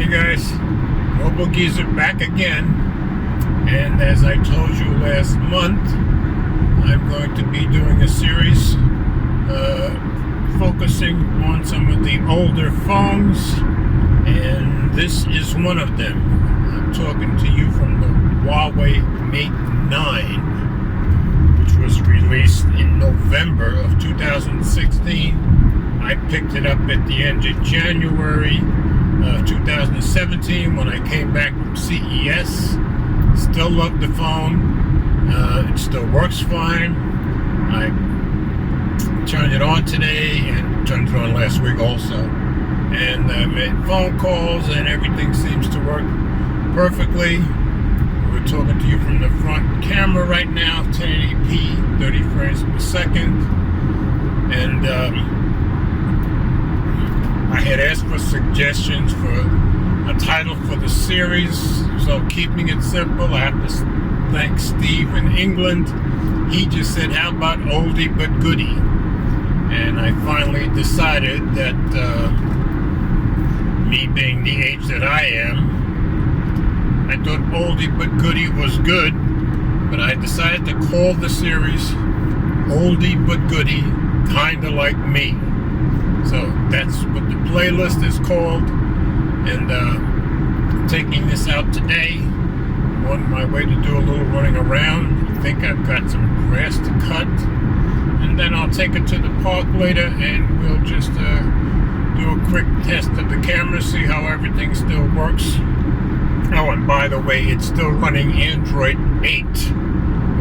Hey guys, Mobile Geezer back again, and as I told you last month, I'm going to be doing a series focusing on some of the older phones, and this is one of them. I'm talking to you from the Huawei Mate 9, which was released in November of 2016. I picked it up at the end of January 2017 when I came back from CES. Still love the phone. It still works fine. I turned it on today and turned it on last week also. And I made phone calls and everything seems to work perfectly. We're talking to you from the front camera right now, 1080p, 30 frames per second. And I had asked for suggestions for a title for the series, so keeping it simple, I have to thank Steve in England. He just said, how about Oldie but Goodie? And I finally decided that me being the age that I am, I thought Oldie but Goodie was good, but I decided to call the series Oldie but Goodie, kinda like me. So that's what the playlist is called, and taking this out today. I'm on my way to do a little running around. I think I've got some grass to cut, and then I'll take it to the park later and we'll just do a quick test of the camera, see how everything still works. Oh, and by the way, it's still running Android 8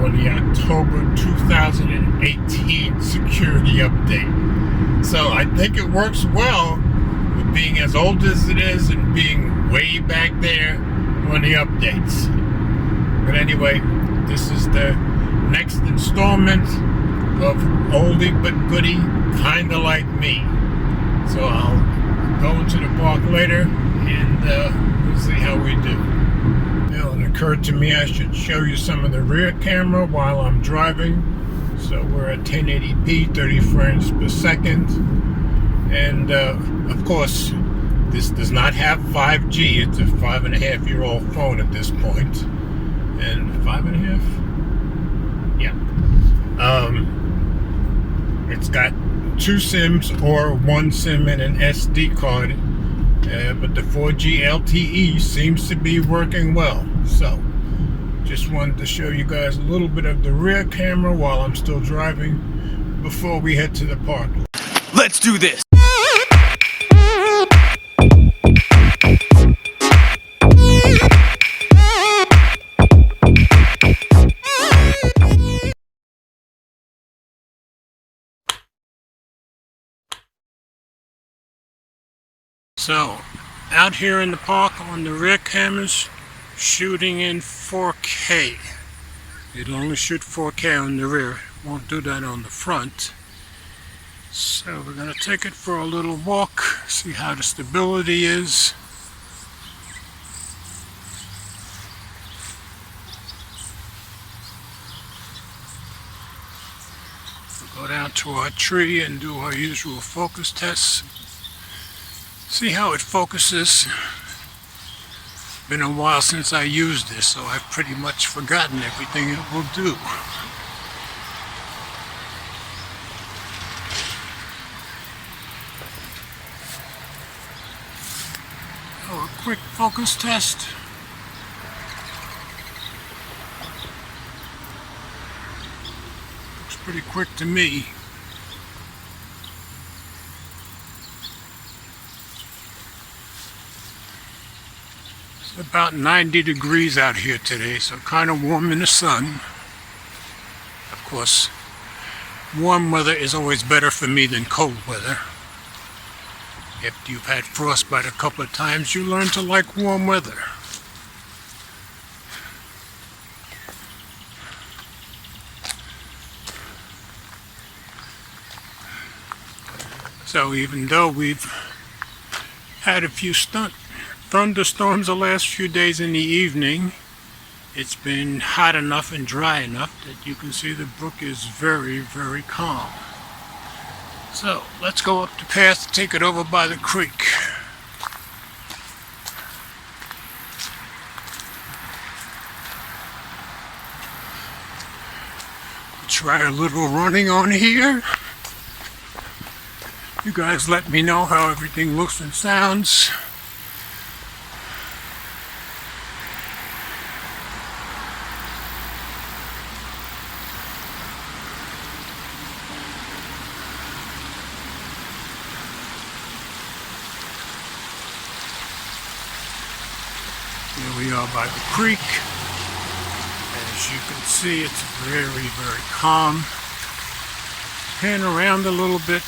on the October 2018 security update. So I think it works well with being as old as it is and being way back there on the updates. But anyway, this is the next installment of Oldie but Goodie, kinda like me. So I'll go into the park later and we'll see how we do. Now it occurred to me I should show you some of the rear camera while I'm driving. So we're at 1080p, 30 frames per second. And of course, this does not have 5G. It's a 5.5-year-old phone at this point. And 5.5? Yeah. It's got 2 SIMs or 1 SIM and an SD card. But the 4G LTE seems to be working well. So just wanted to show you guys a little bit of the rear camera while I'm still driving before we head to the park. Let's do this! So, out here in the park on the rear cameras, shooting in 4K. It'll only shoot 4K on the rear, won't do that on the front. So we're going to take it for a little walk, see how the stability is. We'll go down to our tree and do our usual focus tests. See how it focuses. Been a while since I used this, so I've pretty much forgotten everything it will do. So a quick focus test. Looks pretty quick to me. About 90 degrees out here today, so kind of warm in the sun. Of course, warm weather is always better for me than cold weather. After you've had frostbite a couple of times, you learn to like warm weather. So even though we've had a few thunderstorms the last few days in the evening, it's been hot enough and dry enough that you can see the brook is very, very calm. So let's go up the path, take it over by the creek. try a little running on here. You guys let me know how everything looks and sounds. Here we are by the creek. As you can see, it's very, very calm. Pan around a little bit.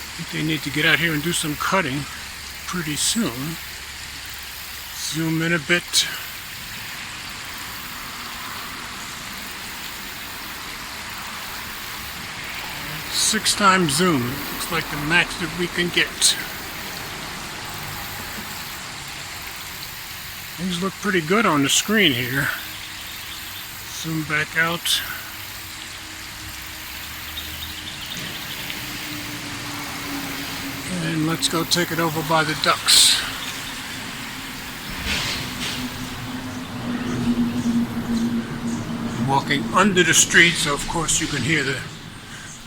I think they need to get out here and do some cutting pretty soon. Zoom in a bit. Six times zoom. Looks like the max that we can get. Things look pretty good on the screen here. Zoom back out. And let's go take it over by the ducks. I'm walking under the street, so of course you can hear the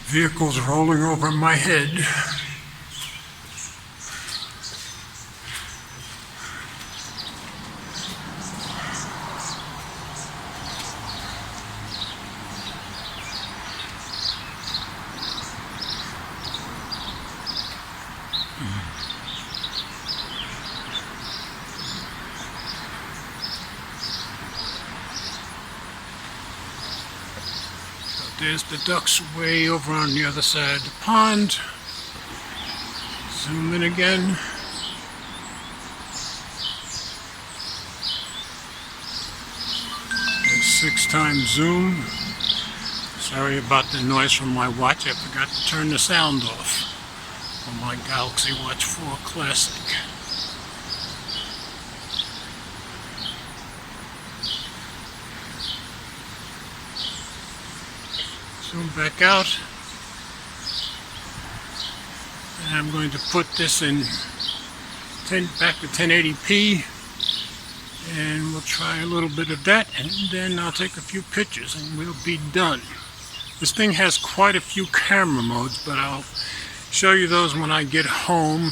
vehicles rolling over my head. There's the ducks way over on the other side of the pond. Zoom in again. There's 6 times zoom. Sorry about the noise from my watch. I forgot to turn the sound off on my Galaxy Watch 4 Classic. Zoom back out, and I'm going to put this in back to 1080p, and we'll try a little bit of that, and then I'll take a few pictures and we'll be done. This thing has quite a few camera modes, but I'll show you those when I get home.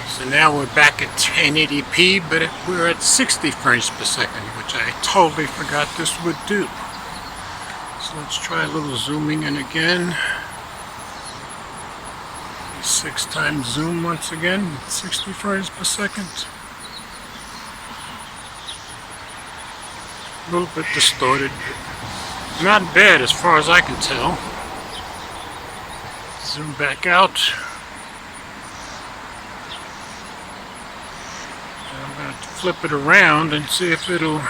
So now we're back at 1080p, but we're at 60 frames per second, which I totally forgot this would do. So let's try a little zooming in again. 6 times zoom once again, 60 frames per second. A little bit distorted, but not bad as far as I can tell. Zoom back out. I'm going to flip it around and see if it'll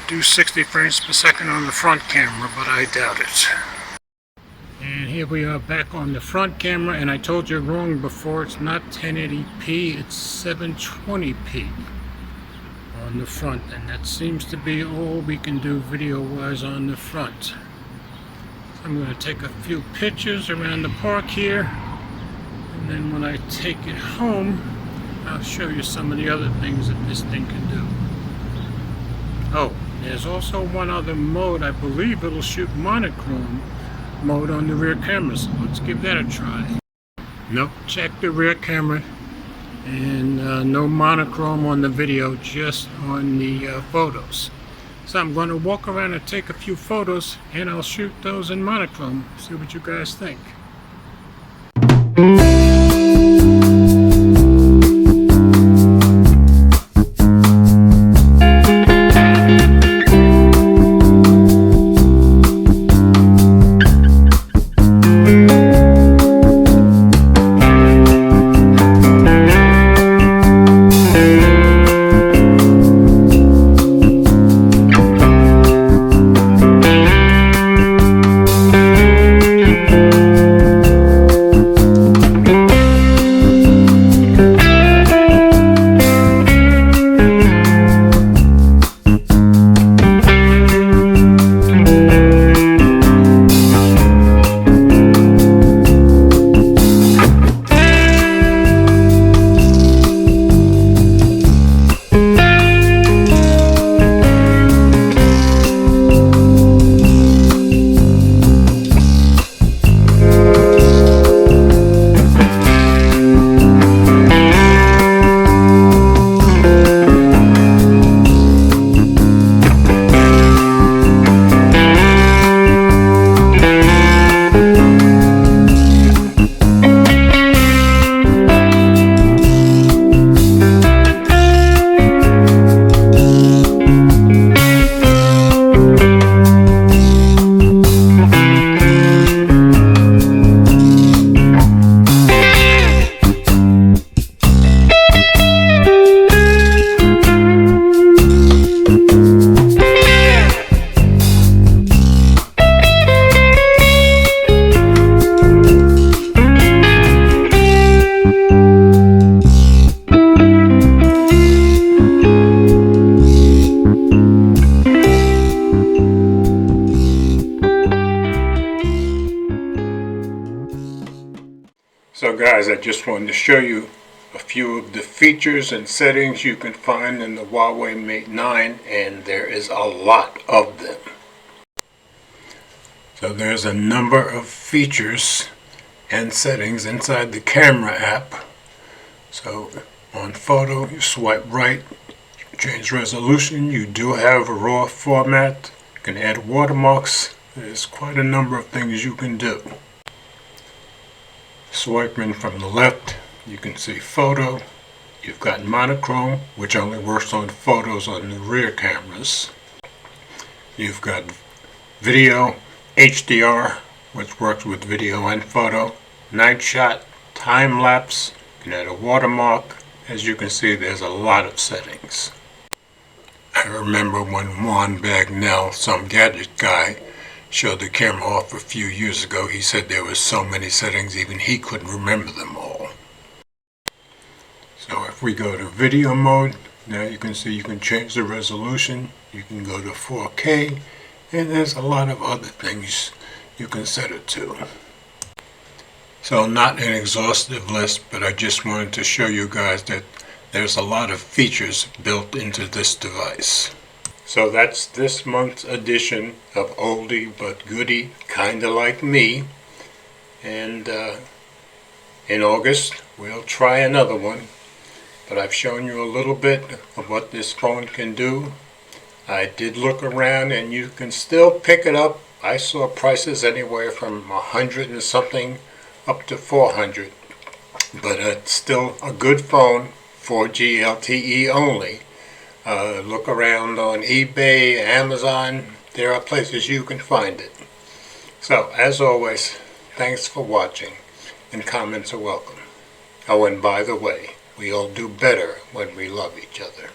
do 60 frames per second on the front camera, but I doubt it. And here we are back on the front camera, and I told you wrong before, it's not 1080p, it's 720p on the front, and that seems to be all we can do video-wise on the front. So I'm going to take a few pictures around the park here, and then when I take it home, I'll show you some of the other things that this thing can do. Oh, there's also one other mode. I believe it'll shoot monochrome mode on the rear camera, so let's give that a try. Nope, check the rear camera, and no monochrome on the video, just on the photos. So I'm going to walk around and take a few photos, and I'll shoot those in monochrome, see what you guys think. So guys, I just wanted to show you a few of the features and settings you can find in the Huawei Mate 9, and there is a lot of them. So there's a number of features and settings inside the camera app. So on photo, you swipe right, change resolution. You do have a RAW format. You can add watermarks. There's quite a number of things you can do. Swiping from the left, you can see photo. You've got monochrome, which only works on photos on the rear cameras. You've got video, HDR, which works with video and photo. Night shot, time lapse, you can add a watermark. As you can see, there's a lot of settings. I remember when Juan Bagnell, some gadget guy, showed the camera off a few years ago. He said there were so many settings, even he couldn't remember them all. So if we go to video mode, now you can see you can change the resolution. You can go to 4K, and there's a lot of other things you can set it to. So not an exhaustive list, but I just wanted to show you guys that there's a lot of features built into this device. So that's this month's edition of Oldie but Goodie, Kinda Like Me. And in August, we'll try another one. But I've shown you a little bit of what this phone can do. I did look around, and you can still pick it up. I saw prices anywhere from 100 and something up to 400. But it's still a good phone, 4G LTE only. Look around on eBay, Amazon. There are places you can find it. So, as always, thanks for watching, and comments are welcome. Oh, and by the way, we all do better when we love each other.